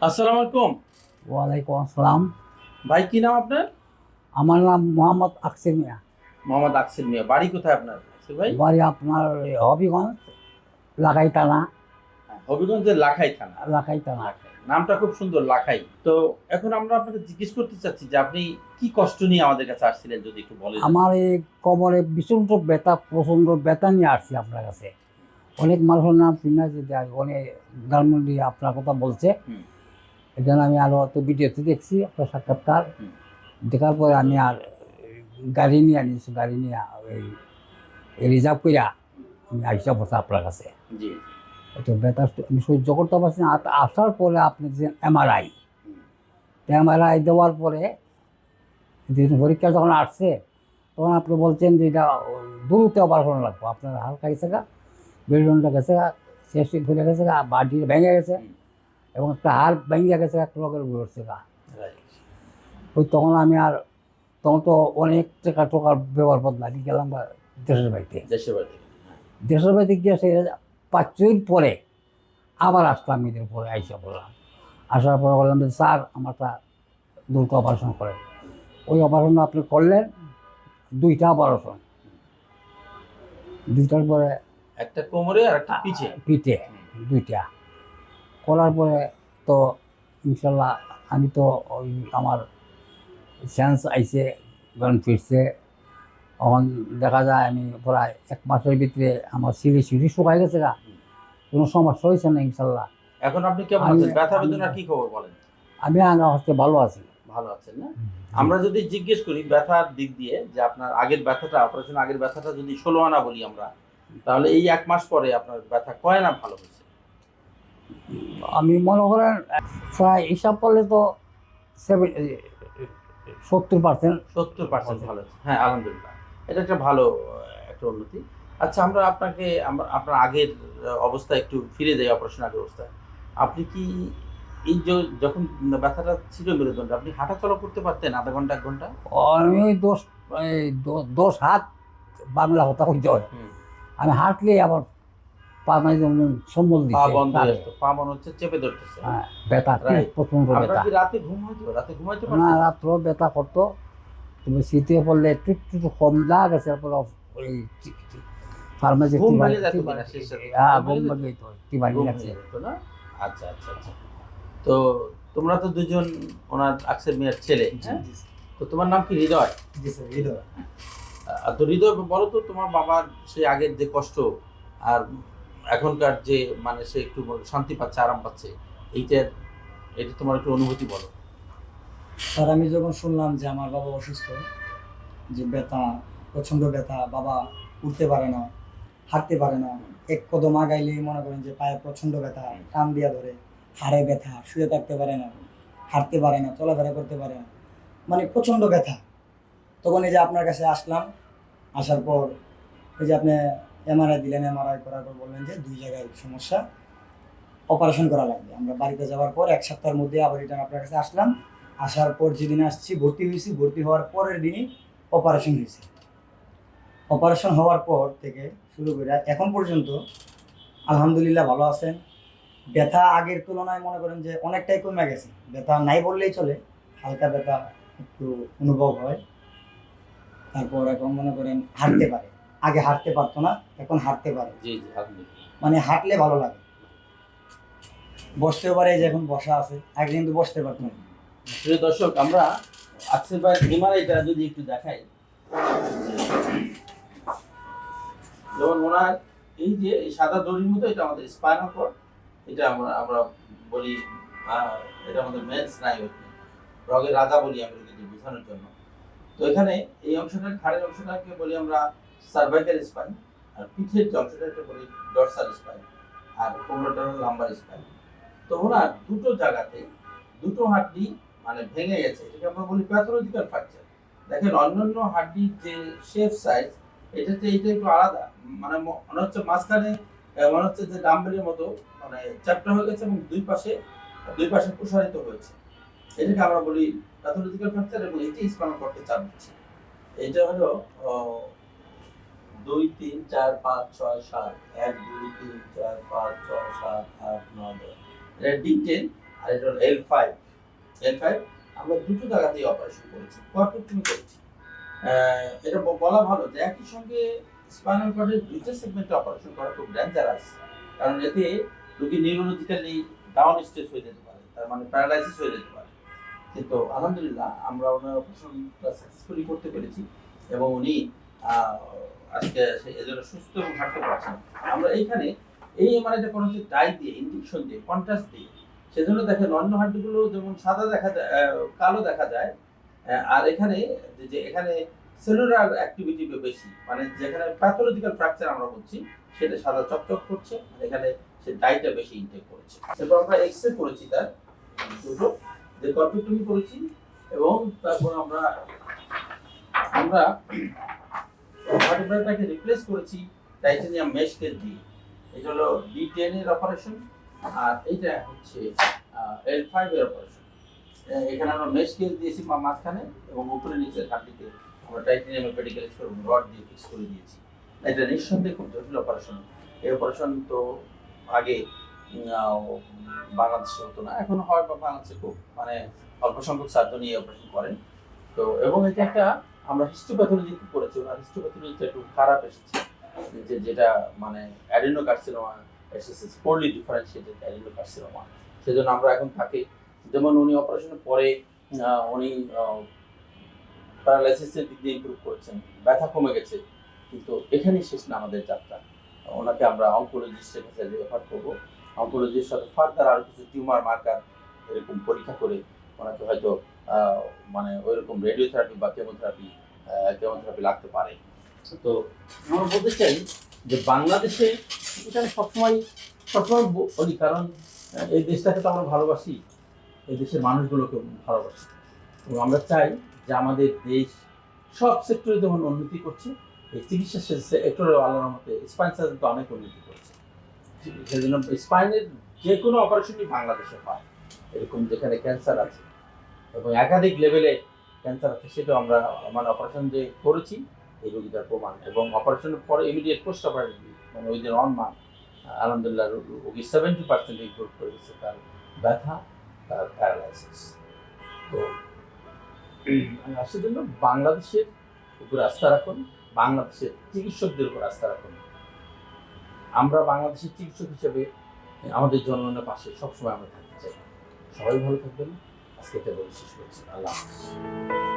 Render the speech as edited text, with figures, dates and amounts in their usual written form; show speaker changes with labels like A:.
A: আসসালামু আলাইকুম।
B: ওয়ালাইকুম আসসালাম।
A: ভাই কি নাম আপনার?
B: আমার নাম মোহাম্মদ আকসির মিয়া।
A: মোহাম্মদ আকসির মিয়া। বাড়ি কোথায় আপনার আকসির ভাই?
B: বাড়ি আপনার হবিগঞ্জ, লাখাইতানা।
A: হবিগঞ্জের লাখাই থানা।
B: লাখাইতানা।
A: লাখাই নামটা খুব সুন্দর, লাখাই। তো এখন আমরা আপনাকে জিজ্ঞেস করতে চাচ্ছি যে আপনি কি কষ্ট নিয়ে আমাদের কাছে আসছিলেন, যদি একটু বলেন।
B: আমার এই কোমরে ভীষণ ব্যথা, প্রচণ্ড ব্যথা নিয়ে আসছি আপনার কাছে। অনেক মানুষের নাম শুনে যে অনেক গার্মেন্ট আপনার কথা বলছে।
A: হুম,
B: এই জন্য আমি আরও তো ভিডিওতে দেখছি আপনার সাক্ষাৎকার।
A: হুম,
B: দেখার পরে আমি আর গাড়ি নিয়ে আনিছি, গাড়ি নিয়ে এই রিজার্ভ করিয়া আমি আইসা বসে আপনার কাছে।
A: জি।
B: তো ব্যথা আমি সহ্য করতে পারছি না। আসার পরে আপনি যে এমআরআই,
A: হুম,
B: এমআরআই দেওয়ার পরে যেহেতু পরীক্ষা যখন আসছে, তখন আপনি বলছেন যে এটা দ্রুত অপারেশন লাগবে। আপনার হালকা গেছে গা, বেলুনটা গেছে গা, শেষ ফুলে গেছে গা, বাটি ভেঙে গেছে,
A: হুম,
B: এবং একটা হাড় ভেঙে গেছে, একটা লোকের ঘুরছে গা।
A: রাইট।
B: ওই তখন আমি আর, তখন তো অনেক টাকার ব্যবহার করলাম। আমি গেলাম দেশের বাড়িতে।
A: দেশের বাড়ি থেকে। হ্যাঁ।
B: দেশের বাড়িতে গিয়ে সে 5 দিন পরে আবার আসলাম, ঈদের পরে আইসা বললাম। আসার পরে বললাম যে স্যার আমারটা দ্রুত অপারেশন করেন। ওই অপারেশন আপনি করলেন, 2টা অপারেশন, 2টার পরে
A: একটা কোমরে আর একটা পিঠে।
B: পিঠে,
A: হুম,
B: 2টা করার পরে তো ইনশাল্লাহ আমি তো ওই আমার সেন্স আইসে, গান ফিরছে। তখন দেখা যায় আমি প্রায় 1 মাসের ভিতরে আমার সিঁড়ি শুকাই গেছে গা,
A: হুম।
B: কোনো সমস্যা হয়েছে না ইনশাল্লাহ।
A: এখন আপনি কেমন
B: আমি
A: আছেন? ব্যথা
B: আমি
A: বেদনার কি খবর বলেন?
B: আমি আগে হচ্ছে ভালো আছি।
A: ভালো আছেন না? আমরা যদি জিজ্ঞেস করি ব্যথার দিক দিয়ে, যে আপনার আগের ব্যথাটা, অপারেশন আগের ব্যথাটা যদি 16 আনা বলি আমরা, তাহলে এই 1 মাস পরে আপনার ব্যথা কয় আনা ভালো হয়েছে?
B: আমি মনে করেন প্রায় হিসাব করলে তো 70%।
A: 70% ভালো হয়েছে। হ্যাঁ, আলহামদুলিল্লাহ। এটা একটা ভালো একটা উন্নতি। আচ্ছা, আমরা আপনাকে আপনার আগের অবস্থায় একটু ফিরে যাই, অপারেশন আগের অবস্থায়। আপনি কি এই যখন ব্যথাটা ছিল মেরুদণ্ডে, আপনি হাঁটাচলা করতে পারতেন ০.৫ ঘন্টা ১ ঘন্টা?
B: আমি দশ হাত বাংলা কথা কইতে হয়।
A: হুম।
B: আমি হাঁটলে আবার পা মানে যেমন সম্বল
A: পা
B: দিচ্ছে
A: বন্ধ হয়ে
B: তারে।
A: আসতো। পা মনে হচ্ছে চেপে ধরতেছে।
B: হ্যাঁ, ব্যথা
A: রাইট।
B: প্রচণ্ড
A: আপনার
B: ব্যথা।
A: কি রাতে ঘুম হইতো? রাতে ঘুমাইতে
B: না,
A: পারতেন?
B: রাত্র ব্যথা করতো। তুমি শীতে পড়লে একটু একটু কম যা গেছে, তারপরে ওই ফার্মেসি
A: ঘুম ভেঙে যেত কিনা শেষ রাতে?
B: হ্যাঁ,
A: ঘুম
B: ঘুম
A: ভেঙে যেত?
B: ভেঙে যেত, টিবানি
A: ঘুম
B: লাগছে।
A: ভেঙে যেত না? আচ্ছা, আচ্ছা, আচ্ছা। তো তোমরা তো ২ জন ওনার আকসের মিয়ার ছেলে, হ্যাঁ? তো তোমার নাম কি হৃদয়?
C: জি স্যার, হৃদয়।
A: তো হৃদয়, বলো তো তোমার বাবার সেই আগের যে কষ্ট আর এখনকার যে, মানে সে একটু শান্তি পাচ্ছে, আরাম পাচ্ছে, এইটার, এটা তোমার একটু অনুভূতি বলো।
C: স্যার আমি যখন শুনলাম যে আমার বাবা অসুস্থ, যে ব্যথা, প্রচণ্ড ব্যথা, বাবা উঠতে পারে না, হাঁটতে পারে না, এক কদম আগাইলেই মনে করেন যে পায়ে প্রচণ্ড ব্যথা, টান দিয়া ধরে, হাড়ে ব্যথা, শুয়ে থাকতে পারে না, হাঁটতে পারে না, চলাফেরা করতে পারে না, মানে প্রচণ্ড ব্যথা। তখন এই যে আপনার কাছে আসলাম, আসার পর এই যে আপনি এমআরআই দিলেন, এমআরআই করার পর বললেন যে 2 জায়গায় সমস্যা, অপারেশন করা লাগবে। আমরা বাড়িতে যাওয়ার পর 1 সপ্তাহের মধ্যে আবার রিটার্ন আপনার কাছে আসলাম। আসার পর যেদিন আসছি ভর্তি হয়েছি, ভর্তি হওয়ার পরের দিনই অপারেশন হয়েছে। অপারেশন হওয়ার পর থেকে শুরু করে এখন পর্যন্ত আলহামদুলিল্লাহ ভালো আছেন। ব্যথা আগের তুলনায় মনে করেন যে অনেকটাই কমে গেছে। ব্যথা নাই বললেই চলে, হালকা ব্যথা একটু অনুভব হয়। তারপর এখন মনে করেন হাঁটতে পারে। আগে হাঁটতে পারতো না, এখন হাঁটতে পারে।
A: জি, জি, আলহামদুলিল্লাহ।
C: মানে হাঁটলে ভালো লাগে। বসতেও পারে, যে এখন বসা আছে, আগে কিন্তু বসতে পারতো না।
A: প্রিয় দর্শক, আমরা আকসের ভাইয়ের এমআরআইটা যদি একটু দেখাই, যেমন ওনার এই যে এই সাদা দড়ির মতো, এটা আমাদের স্পাইনাল কর্ড। এটা আমরা আমরা বলি, এটা আমাদের মেন স্নায়ু, রগের রাজা বলি আমরা যদি বোঝানোর জন্য। তো এখানে এই অংশটা, ঘাড়ের অংশটাকে বলি আমরা সার্ভাইকাল স্পাইন, আর পিঠের যে অংশটাকে বলি ডরসাল স্পাইন, আর কোমরটা হলো লাম্বার স্পাইন। তো ওনার দুটো জায়গাতে দুটো হাড্ডি মানে ভেঙে গেছে, এটাকে আমরা বলি প্যাথোলজিক্যাল ফ্র্যাকচার। দেখেন অন্যান্য হাড্ডির যে শেপ সাইজ, এটাতে এটা একটু আলাদা, মানে মনে হচ্ছে মাঝখানে মনে হচ্ছে যে ডাম্বেলের মতো, মানে চ্যাপ্টা হয়ে গেছে এবং দুই পাশে প্রসারিত হয়েছে। এটাকে আমরা বলি প্যাথোলজিক্যাল ফ্র্যাকচার, এবং এটি স্পাইনাল কর্ডকে চাপ দিচ্ছে। এটা হলো 2 3 4 5 6 7, 1 2 3 4 5 6 7 8 9 10, এটা D10। আর এটা হলো L5 আমরা দুটো জায়গাতেই অপারেশন করেছি, কর্পোরেটমি করেছি। এটা বলা ভালো যে একই সঙ্গে স্পাইনাল কর্ডের দুইটা সেগমেন্টে অপারেশন করা খুব ডেঞ্জারাস, কারণ এতে রোগী নিউরোলজিক্যালি ডাউন স্টেজ হয়ে যেতে পারে, তার মানে প্যারালাইসিস হয়ে যেতে পারে। কিন্তু আলহামদুলিল্লাহ আমরা ওনার অপারেশনটা সাকসেসফুলি করতে পেরেছি এবং উনি আজকে এজন্য সুস্থ এবং হাঁটতে পারছেন। আমরা এইখানে এই এমআরআইটা কোনো হচ্ছে ডাই দিয়ে, ইনজেকশন দিয়ে, কন্ট্রাস্ট দিয়ে, সেজন্য দেখেন অন্য হাড্ডিগুলো যেমন সাদা দেখা যায়, কালো দেখা যায়, আর এখানে এখানে সেলুলার অ্যাক্টিভিটি বেশি, মানে যেখানে প্যাথোলজিক্যাল ফ্র্যাকচার আমরা বলছি সেটা সাদা চকচক করছে, এখানে সে ডাইটা বেশি ইনটেক করেছে। এরপর আমরা এক্সরে করেছি তার দুটো, যে কর্পোরেটমি করেছি এবং তারপর আমরা ভার্টিব্রাটাকে রিপ্লেস করেছি টাইটানিয়াম মেশ কেস দিয়ে। এটা হলো D10 এর অপারেশন, আর এইটা হচ্ছে L5 এর অপারেশন। এখানে আমরা মেশ কেস দিয়েছি মাঝখানে এবং উপরে নিচে হাড্ডিতে আমরা টাইটানিয়াম পেডিকেল রড দিয়ে ফিক্স করে দিয়েছি। এটা নিঃসন্দেহে খুব জটিল অপারেশন। এই অপারেশন তো আগে বাংলাদেশে হতো না, এখন হয় বা বাংলাদেশে খুব মানে অল্প সংখ্যক সার্জনই এই অপারেশন করেন। তো এবং এটা একটা আমরা হিস্টোপ্যাথোলজি করেছি, ওনার হিস্টোপ্যাথোলজিটা একটু খারাপ এসেছে, যেটা মানে অ্যাডিনোকার্সিনোমা এসেছে, পোরলি ডিফারেন্সিয়েটেড অ্যাডিনোকার্সিনোমা। সেজন্য আমরা এখন তাকে, যেমন উনি অপারেশনের পরে উনি প্যারালাইসিসের দিক দিয়ে ইমপ্রুভ করেছেন, ব্যথা কমে গেছে, কিন্তু এখানেই শেষ না আমাদের যাত্রা। ওনাকে আমরা অঙ্কোলজিস্টের কাছে রেফার করবো। অঙ্কোলজির সাথে ফার্দার আরও কিছু টিউমার মার্কার এরকম পরীক্ষা করে ওনাকে হয়তো মানে ওইরকম রেডিওথেরাপি বা কেমোথেরাপি লাগতে পারে। তো আমরা বলতে চাই যে বাংলাদেশে, এটা আমি সবসময় বলি, কারণ এই দেশটাকে তো আমরা ভালোবাসি, এই দেশের মানুষগুলোকে ভালোবাসি এবং আমরা চাই যে আমাদের দেশ সব সেক্টরে যেমন উন্নতি করছে, এই চিকিৎসা সেক্টরেও আল্লাহর মতে স্পাইন সার্জন তো অনেক উন্নতি করছে। সেজন্য স্পাইনের যে কোনো অপারেশনই বাংলাদেশে হয়, এরকম যেখানে ক্যান্সার আছে এবং একাধিক লেভেলে ক্যান্সার আছে, সেটাও আমরা মানে অপারেশন যে করেছি এই রোগীটার প্রমাণ। এবং অপারেশনের পরে ইমিডিয়েট পোস্ট অপারেটিভ মানে ওই দিন আলহামদুলিল্লাহ রোগী 70% ইমপ্রুভ করে গেছে তার ব্যথা, তার প্যারালাইসিস। তো সেজন্য বাংলাদেশের উপর আস্থা রাখুন, বাংলাদেশের চিকিৎসকদের উপর আস্থা রাখুন। আমরা বাংলাদেশের চিকিৎসক হিসেবে আমাদের জনগণের পাশে সবসময় আমরা থাকতে চাই। সবাই ভালো থাকবেন। আজকে এটা বলে শেষ করছি। আল্লাহ হাফেজ।